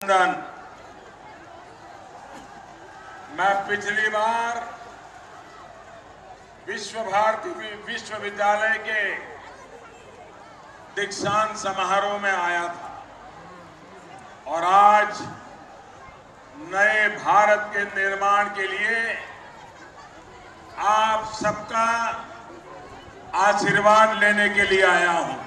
मैं पिछली बार विश्व भारती विश्वविद्यालय के दीक्षांत समारोह में आया था और आज नए भारत के निर्माण के लिए आप सबका आशीर्वाद लेने के लिए आया हूं।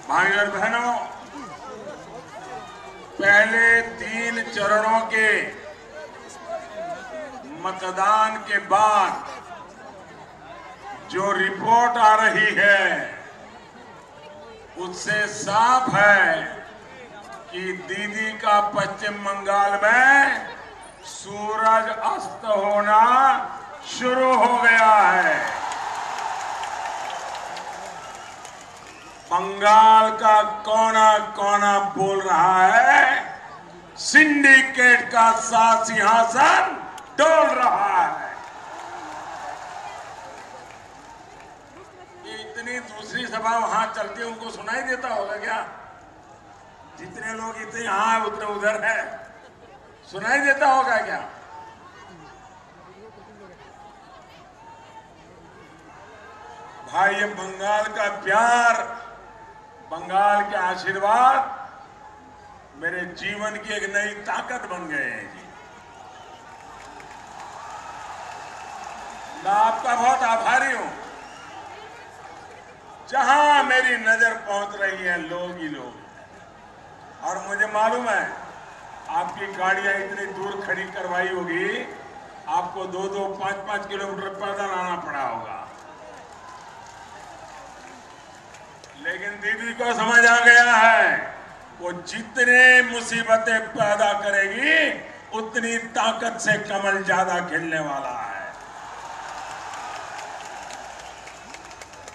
भाइयों और बहनों, पहले 3 चरणों के मतदान के बाद जो रिपोर्ट आ रही है उससे साफ है कि दीदी का पश्चिम बंगाल में सूरज अस्त होना शुरू हो गया है। बंगाल का कोना कोना बोल रहा है, सिंडिकेट का सिंहासन डोल रहा है। इतनी दूसरी सभा वहां चलती है, उनको सुनाई देता होगा क्या? जितने लोग इतने यहां उतने उधर है, सुनाई देता होगा क्या? भाई, ये बंगाल का प्यार, बंगाल के आशीर्वाद मेरे जीवन की एक नई ताकत बन गए हैं जी। मैं आपका बहुत आभारी हूं। जहां मेरी नजर पहुंच रही है, लोग ही लोग हैं। और मुझे मालूम है आपकी गाड़ियां इतनी दूर खड़ी करवाई होगी, आपको 2-2, 5-5 किलोमीटर पैदल आना पड़ा होगा, लेकिन दीदी को समझ आ गया है वो जितने मुसीबतें पैदा करेगी उतनी ताकत से कमल ज्यादा खिलने वाला है।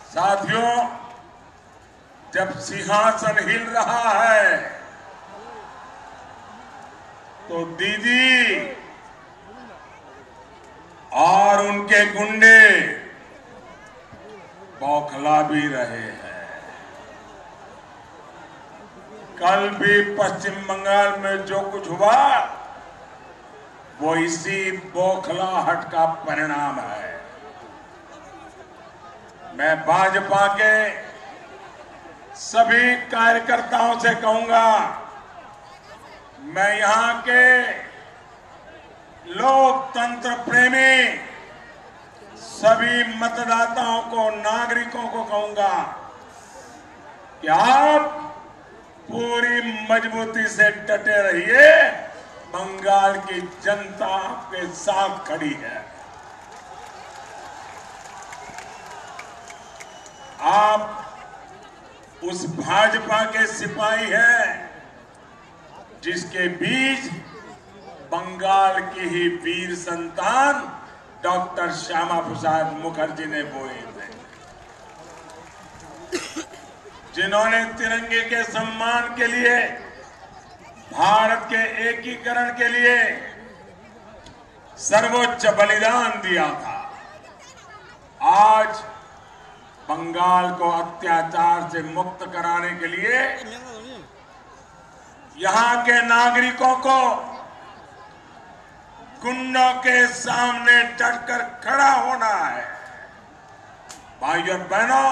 साथियों, जब सिंहासन हिल रहा है तो दीदी और उनके गुंडे बौखला भी रहे हैं। कल भी पश्चिम बंगाल में जो कुछ हुआ वो इसी बौखलाहट का परिणाम है। मैं भाजपा के सभी कार्यकर्ताओं से कहूंगा, मैं यहां के लोकतंत्र प्रेमी सभी मतदाताओं को, नागरिकों को कहूंगा कि आप पूरी मजबूती से डटे रहिए। बंगाल की जनता आपके साथ खड़ी है। आप उस भाजपा के सिपाही हैं जिसके बीज बंगाल की ही वीर संतान डॉक्टर श्यामा प्रसाद मुखर्जी ने बोए थे, जिन्होंने तिरंगे के सम्मान के लिए, भारत के एकीकरण के लिए सर्वोच्च बलिदान दिया था। आज बंगाल को अत्याचार से मुक्त कराने के लिए यहां के नागरिकों को गुंडों के सामने डटकर खड़ा होना है। भाइयों और बहनों,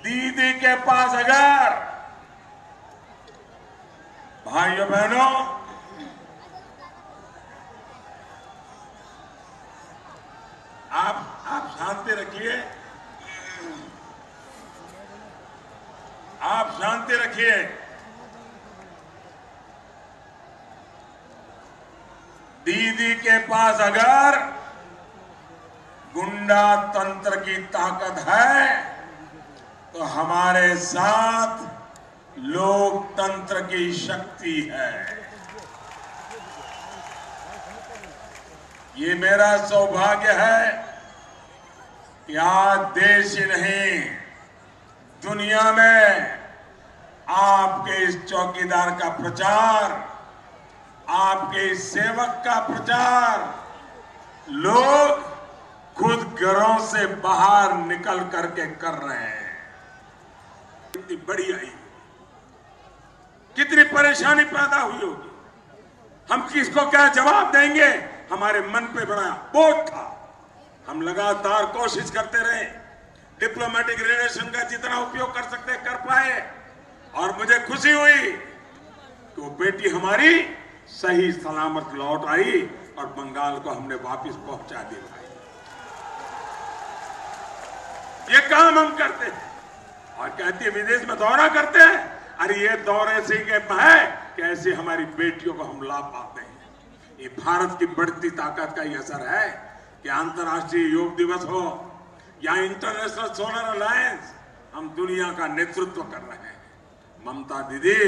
दीदी के पास अगर, भाइयों बहनों, आप शांति रखिए, आप शांति रखिए। दीदी के पास अगर गुंडा तंत्र की ताकत है तो हमारे साथ लोकतंत्र की शक्ति है। ये मेरा सौभाग्य है कि आज देश ही नहीं, दुनिया में आपके इस चौकीदार का प्रचार, आपके इस सेवक का प्रचार लोग खुद घरों से बाहर निकल करके कर रहे हैं। कितनी बड़ी आई होगी, कितनी परेशानी पैदा हुई होगी, हम किसको क्या जवाब देंगे। हमारे मन पे बड़ा बोझ था, हम लगातार कोशिश करते रहे, डिप्लोमेटिक रिलेशन का जितना उपयोग कर सकते कर पाए, और मुझे खुशी हुई कि वो बेटी हमारी सही सलामत लौट आई और बंगाल को हमने वापस पहुंचा दिया। ये काम हम करते हैं और कहते हैं विदेश में दौरा करते हैं, अरे ये दौरे से है कैसे हमारी बेटियों को हम लाभ पाते हैं। ये भारत की बढ़ती ताकत का ही असर है कि अंतर्राष्ट्रीय योग दिवस हो या इंटरनेशनल सोलर अलायंस, हम दुनिया का नेतृत्व कर रहे हैं। ममता दीदी,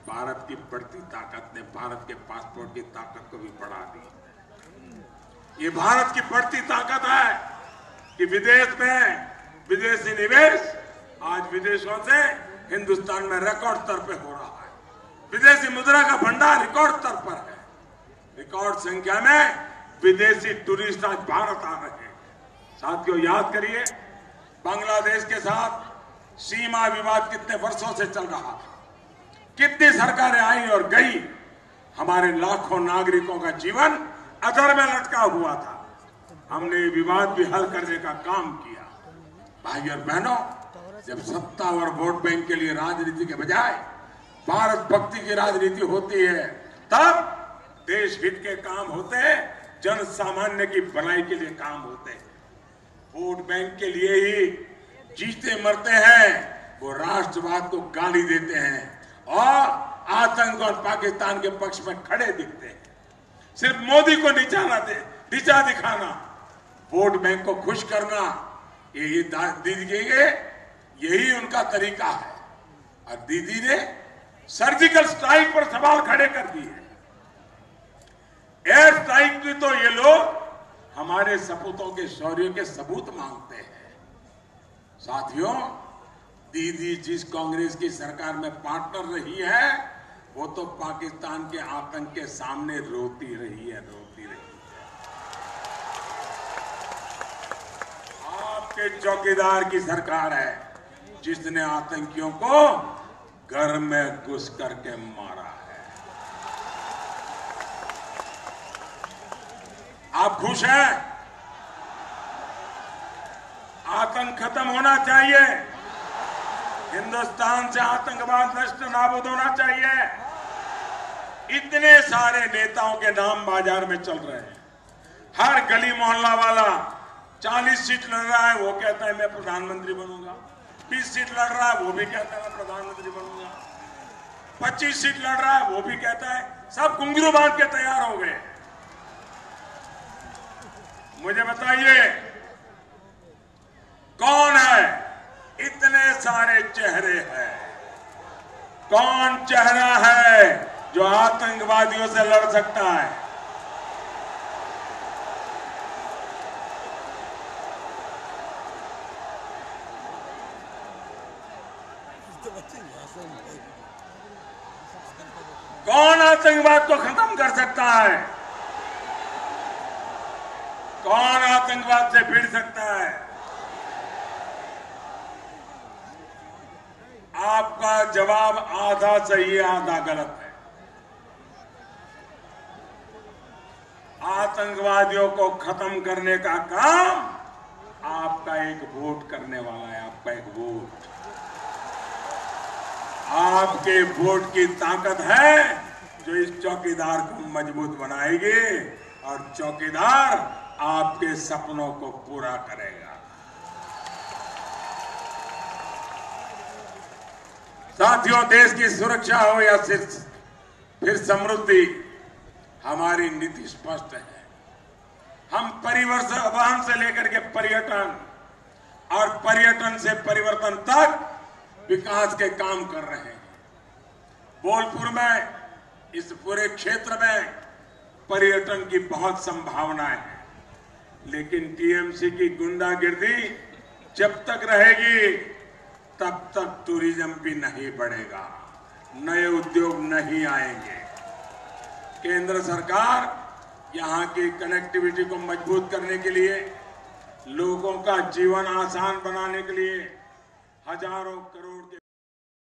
भारत की बढ़ती ताकत ने भारत के पासपोर्ट की ताकत को भी बढ़ा दी। ये भारत की बढ़ती ताकत है कि विदेश में विदेशी निवेश आज विदेशों से हिंदुस्तान में रिकॉर्ड स्तर पे हो रहा है। विदेशी मुद्रा का भंडार रिकॉर्ड स्तर पर है, रिकॉर्ड संख्या में विदेशी टूरिस्ट आज भारत आ रहे हैं। साथियों, याद करिए बांग्लादेश के साथ सीमा विवाद कितने वर्षों से चल रहा था, कितनी सरकारें आई और गई, हमारे लाखों नागरिकों का जीवन अधर में लटका हुआ था। हमने विवाद भी हल करने का काम किया। भाई और बहनों, जब सत्ता और वोट बैंक के लिए राजनीति के बजाय भारत भक्ति की राजनीति होती है, तब देश हित के काम होते हैं, जन सामान्य की भलाई के लिए काम होते हैं। वोट बैंक के लिए ही जीते मरते हैं, वो राष्ट्रवाद को गाली देते हैं और आतंक और पाकिस्तान के पक्ष में खड़े दिखते हैं। सिर्फ मोदी को नीचा दिखाना, वोट बैंक को खुश करना, ये दीदी के यही उनका तरीका है। और दीदी ने सर्जिकल स्ट्राइक पर सवाल खड़े कर दिए। एयर स्ट्राइक की तो ये लोग हमारे सपूतों के शौर्य के सबूत मांगते हैं। साथियों, दीदी जिस कांग्रेस की सरकार में पार्टनर रही है, वो तो पाकिस्तान के आतंक के सामने रोती रही है। आपके चौकीदार की सरकार है जिसने आतंकियों को घर में घुस करके मारा है। आप खुश हैं? आतंक खत्म होना चाहिए, हिंदुस्तान से आतंकवाद नष्ट नाबूद होना चाहिए। इतने सारे नेताओं के नाम बाजार में चल रहे हैं। हर गली मोहल्ला वाला 40 सीट लड़ रहा है, वो कहता है मैं प्रधानमंत्री बनूंगा। 20 सीट लड़ रहा है, वो भी कहता है मैं प्रधानमंत्री बनूंगा। 25 सीट लड़ रहा है, वो भी कहता है। सब घुंघरू बांध के तैयार हो गए। मुझे बताइए कौन है? इतने सारे चेहरे हैं, कौन चेहरा है जो आतंकवादियों से लड़ सकता है? कौन आतंकवाद को खत्म कर सकता है? कौन आतंकवाद से भिड़ सकता है? आपका जवाब आधा सही आधा गलत है। आतंकवादियों को खत्म करने का काम आपका एक वोट करने वाला है। आपका एक वोट, आपके वोट की ताकत है जो इस चौकीदार को मजबूत बनाएगी और चौकीदार आपके सपनों को पूरा करेगा। साथियों, देश की सुरक्षा हो या फिर समृद्धि, हमारी नीति स्पष्ट है। हम परिवहन से लेकर के पर्यटन और पर्यटन से परिवर्तन तक विकास के काम कर रहे हैं। बोलपुर में, इस पूरे क्षेत्र में पर्यटन की बहुत संभावनाएं हैं, लेकिन टीएमसी की गुंडागिर्दी जब तक रहेगी तब तक टूरिज्म भी नहीं बढ़ेगा, नए उद्योग नहीं आएंगे। केंद्र सरकार यहां की कनेक्टिविटी को मजबूत करने के लिए, लोगों का जीवन आसान बनाने के लिए हजारों करोड़ के